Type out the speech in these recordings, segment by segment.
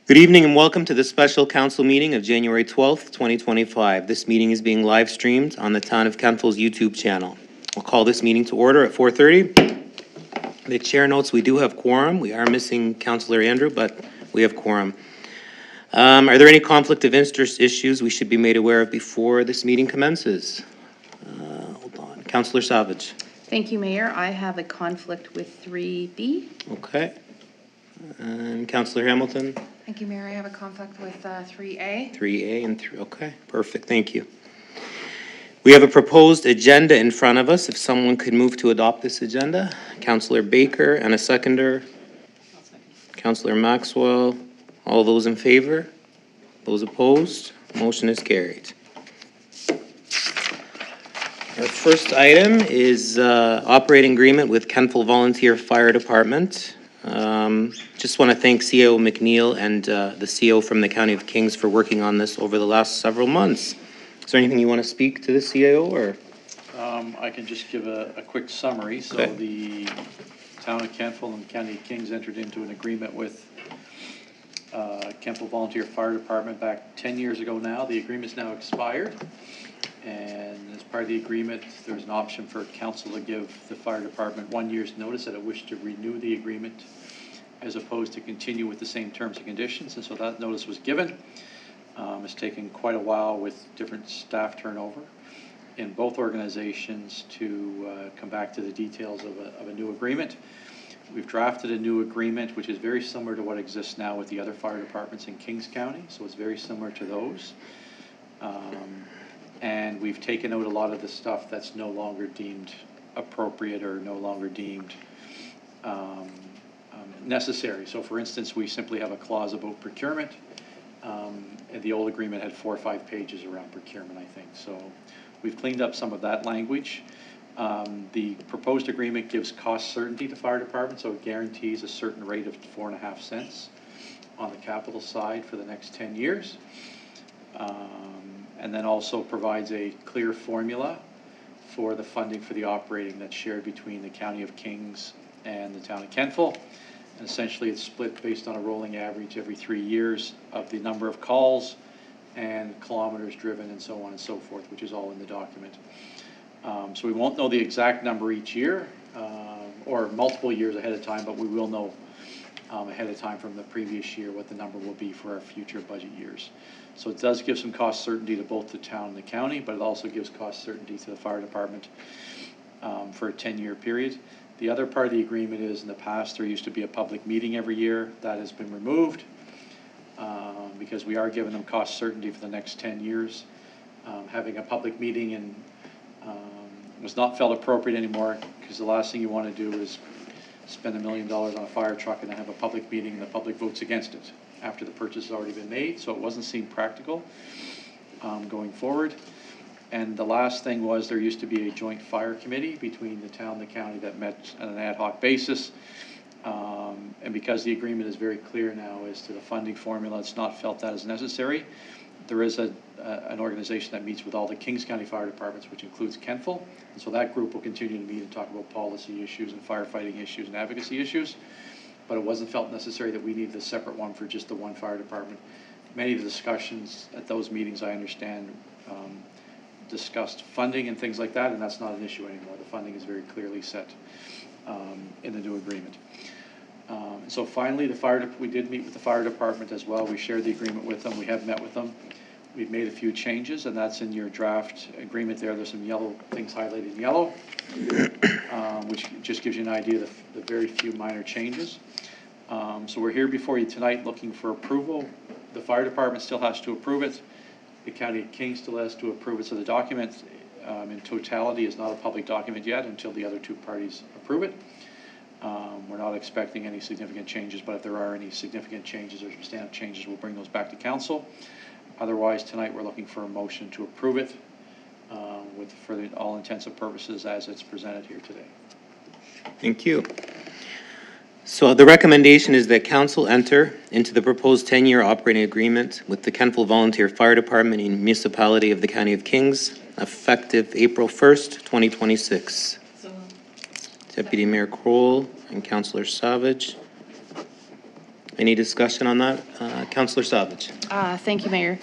Good evening and welcome to the special council meeting of January 12th, 2025. This meeting is being live streamed on the Town of Kentville's YouTube channel. I'll call this meeting to order at 4:30. The chair notes we do have quorum. We are missing Councillor Andrew, but we have quorum. Are there any conflict of interest issues we should be made aware of before this meeting commences? Hold on. Councillor Savage. Thank you, Mayor. I have a conflict with 3B. Okay. And Councillor Hamilton? Thank you, Mayor. I have a conflict with 3A. 3A and 3, okay, perfect, thank you. We have a proposed agenda in front of us. If someone could move to adopt this agenda. Councillor Baker and a seconder. Councillor Maxwell. All those in favor? Those opposed? Motion is carried. Our first item is operating agreement with Kentville Volunteer Fire Department. Just want to thank CAO McNeil and the CO from the County of Kings for working on this over the last several months. Is there anything you want to speak to the CAO, or? I can just give a quick summary. So Okay. the Town of Kentville and County of Kings entered into an agreement with Kentville Volunteer Fire Department back 10 years ago now. The agreement's now expired. And as part of the agreement, there's an option for council to give the fire department 1 year's notice that it wished to renew the agreement as opposed to continue with the same terms and conditions. And so that notice was given. It's taken quite a while with different staff turnover in both organizations to come back to the details of a new agreement. We've drafted a new agreement, which is very similar to what exists now with the other fire departments in Kings County. So it's very similar to those. And we've taken out a lot of the stuff that's no longer deemed appropriate or no longer deemed necessary. So for instance, we simply have a clause about procurement. And the old agreement had 4 or 5 pages around procurement, I think. So we've cleaned up some of that language. The proposed agreement gives cost certainty to fire departments, so it guarantees a certain rate of 4.5 cents on the capital side for the next 10 years. And then also provides a clear formula for the funding for the operating that's shared between the County of Kings and the Town of Kentville. And essentially it's split based on a rolling average every 3 years of the number of calls and kilometers driven and so on and so forth, which is all in the document. So we won't know the exact number each year or multiple years ahead of time, but we will know ahead of time from the previous year what the number will be for our future budget years. So it does give some cost certainty to both the town and the county, but it also gives cost certainty to the fire department for a 10-year period. The other part of the agreement is in the past there used to be a public meeting every year. That has been removed because we are giving them cost certainty for the next 10 years. Having a public meeting was not felt appropriate anymore, because the last thing you want to do is spend $1 million on a fire truck and then have a public meeting and the public votes against it after the purchase has already been made. So it wasn't seen practical going forward. And the last thing was there used to be a joint fire committee between the town and the county that met on an ad hoc basis. And because the agreement is very clear now as to the funding formula, it's not felt that is necessary. There is an organization that meets with all the Kings County fire departments, which includes Kentville. And so that group will continue to meet and talk about policy issues and firefighting issues and advocacy issues. But it wasn't felt necessary that we needed a separate one for just the one fire department. Many of the discussions at those meetings, I understand, discussed funding and things like that, and that's not an issue anymore. The funding is very clearly set in the new agreement. So finally, we did meet with the fire department as well. We shared the agreement with them. We have met with them. We've made a few changes, and that's in your draft agreement there. There's some yellow things highlighted in yellow, which just gives you an idea of the very few minor changes. So we're here before you tonight looking for approval. The fire department still has to approve it. The County of Kings still has to approve it. So the document in totality is not a public document yet until the other two parties approve it. We're not expecting any significant changes, but if there are any significant changes or substantive changes, we'll bring those back to council. Otherwise, tonight we're looking for a motion to approve it for all intents and purposes as it's presented here today. Thank you. So the recommendation is that council enter into the proposed 10-year operating agreement with the Kentville Volunteer Fire Department in Municipality of the County of Kings, effective April 1st, 2026. Deputy Mayor Kroll and Councillor Savage. Any discussion on that? Councillor Savage. Thank you, Mayor.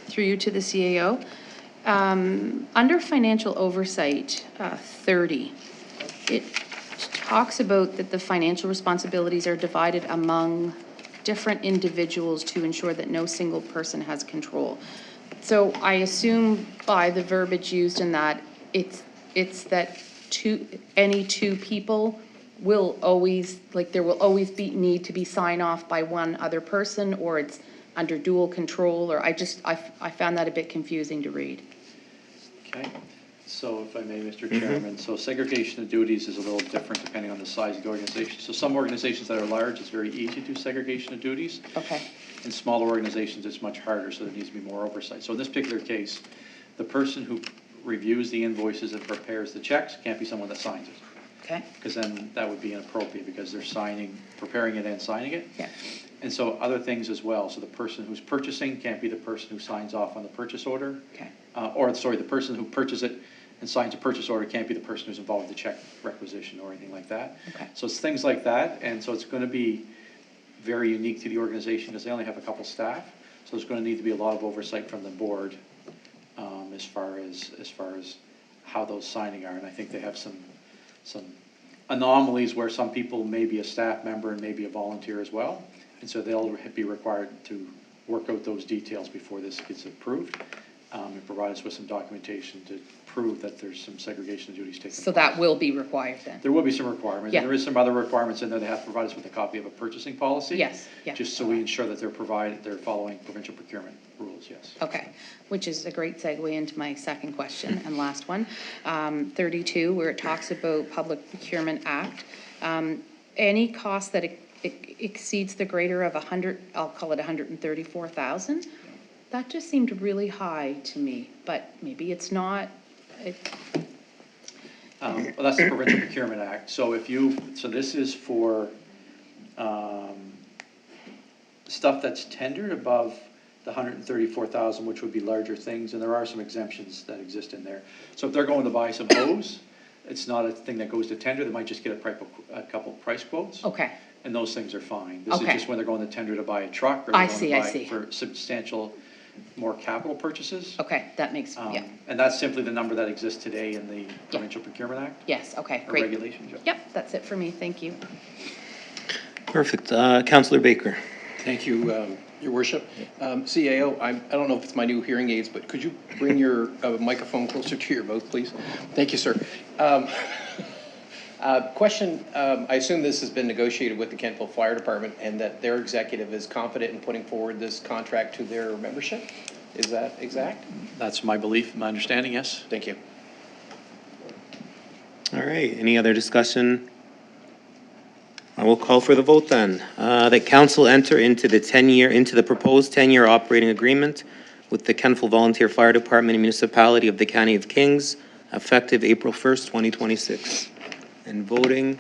Through you to the CAO. Under financial oversight, 30, it talks about that the financial responsibilities are divided among different individuals to ensure that no single person has control. So I assume by the verbiage used in that, it's that any two people will always, like, there will always need to be sign off by one other person, or it's under dual control, or I found that a bit confusing to read. Okay, so if I may, Mr. Chairman, so segregation of duties is a little different depending on the size of the organization. So some organizations that are large, it's very easy to do segregation of duties. Okay. In smaller organizations, it's much harder, so there needs to be more oversight. So in this particular case, the person who reviews the invoices and prepares the checks can't be someone that signs it. Okay. Because then that would be inappropriate, because they're preparing it and signing it. Yeah. And so other things as well. So the person who's purchasing can't be the person who signs off on the purchase order. Okay. The person who purchases it and signs a purchase order can't be the person who's involved with the check requisition or anything like that. Okay. So it's things like that, and so it's going to be very unique to the organization because they only have a couple staff. So there's going to need to be a lot of oversight from the board as far as how those signing are. And I think they have some anomalies where some people may be a staff member and maybe a volunteer as well. And so they'll be required to work out those details before this gets approved, and provide us with some documentation to prove that there's some segregation of duties taking place. So that will be required then? There will be some requirements. Yeah. There is some other requirements in there. They have to provide us with a copy of a purchasing policy. Yes, yeah. Just so we ensure that they're following provincial procurement rules, yes. Okay, which is a great segue into my second question and last one. 32, where it talks about Public Procurement Act. Any cost that exceeds the greater of 100, I'll call it 134,000? That just seemed really high to me, but maybe it's not. Well, that's the Provincial Procurement Act. So so this is for stuff that's tendered above the 134,000, which would be larger things, and there are some exemptions that exist in there. So if they're going to buy some hose, it's not a thing that goes to tender. They might just get a couple price quotes. Okay. And those things are fine. This is Okay. just when they're going to tender to buy a truck, or I they're see, going I to buy see. for substantial, more capital purchases. Okay, that makes, yeah. And that's simply the number that exists today in the Provincial Procurement Act. Yes, okay, Or great. regulations. Yeah. Yep, that's it for me, thank you. Perfect. Councillor Baker. Thank you, Your Worship. CAO, I don't know if it's my new hearing aids, but could you bring your microphone closer to your mouth, please? Thank you, sir. Question, I assume this has been negotiated with the Kentville Fire Department and that their executive is confident in putting forward this contract to their membership? Is that exact? That's my belief, my understanding, yes. Thank you. All right, any other discussion? I will call for the vote then. That council enter into the proposed 10-year operating agreement with the Kentville Volunteer Fire Department and Municipality of the County of Kings, effective April 1st, 2026. And voting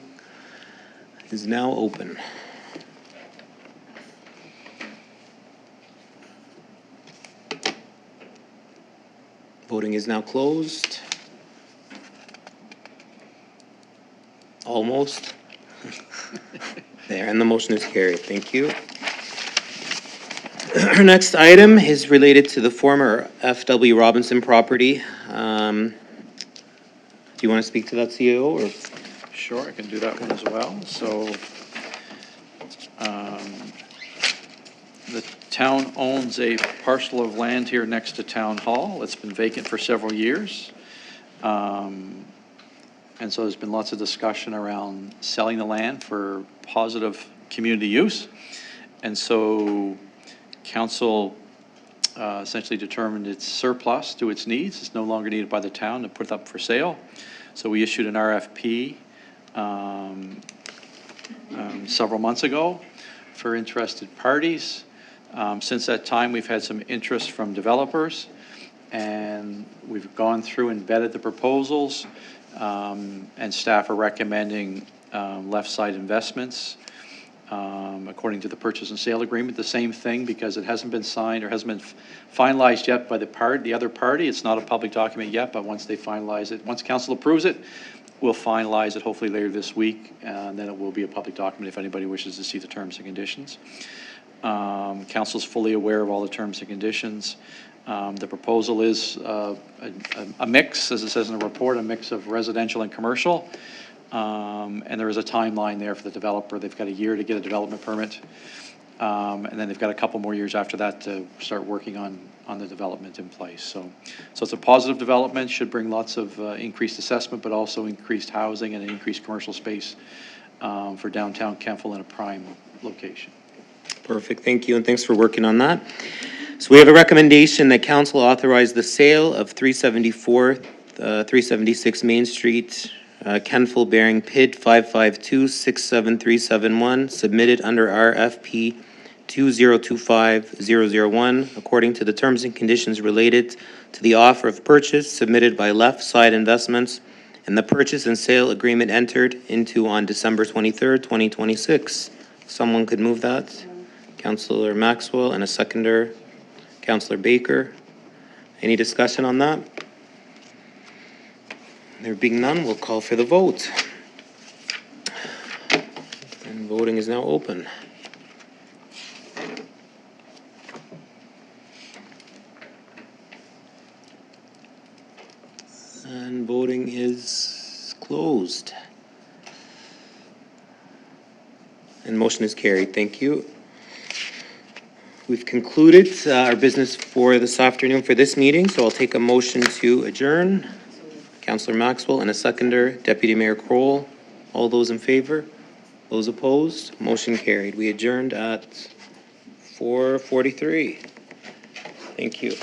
is now open. Voting is now closed. Almost. There, and the motion is carried. Thank you. Our next item is related to the former F.W. Robinson property. Do you want to speak to that, CEO, or? Sure, I can do that one as well. So, the town owns a parcel of land here next to Town Hall. It's been vacant for several years. And so there's been lots of discussion around selling the land for positive community use. And so council essentially determined it's surplus to its needs. It's no longer needed by the town to put it up for sale. So we issued an RFP several months ago for interested parties. Since that time, we've had some interest from developers, and we've gone through and vetted the proposals, and staff are recommending left side investments according to the purchase and sale agreement. The same thing, because it hasn't been signed or hasn't been finalized yet by the other party. It's not a public document yet, but once they finalize it, once council approves it, We'll finalize it hopefully later this week, and then it will be a public document if anybody wishes to see the terms and conditions. Council's fully aware of all the terms and conditions. The proposal is a mix, as it says in the report, a mix of residential and commercial. And there is a timeline there for the developer. They've got a year to get a development permit. And then they've got a couple more years after that to start working on the development in place. So it's a positive development, should bring lots of increased assessment, but also increased housing and increased commercial space for downtown Kentville in a prime location. Perfect, thank you, and thanks for working on that. So we have a recommendation that council authorize the sale of 376 Main Street, Kentville bearing PID 552-67371, submitted under RFP 2025001, according to the terms and conditions related to the offer of purchase submitted by Left Side Investments and the purchase and sale agreement entered into on December 23rd, 2026. Someone could move that? Councillor Maxwell, and a seconder, Councillor Baker. Any discussion on that? There being none, we'll call for the vote. And voting is now open. And voting is closed. And motion is carried. Thank you. We've concluded our business for this afternoon for this meeting, so I'll take a motion to adjourn. Councillor Maxwell and a seconder, Deputy Mayor Kroll. All those in favor? Those opposed? Motion carried. We adjourned at 4:43. Thank you.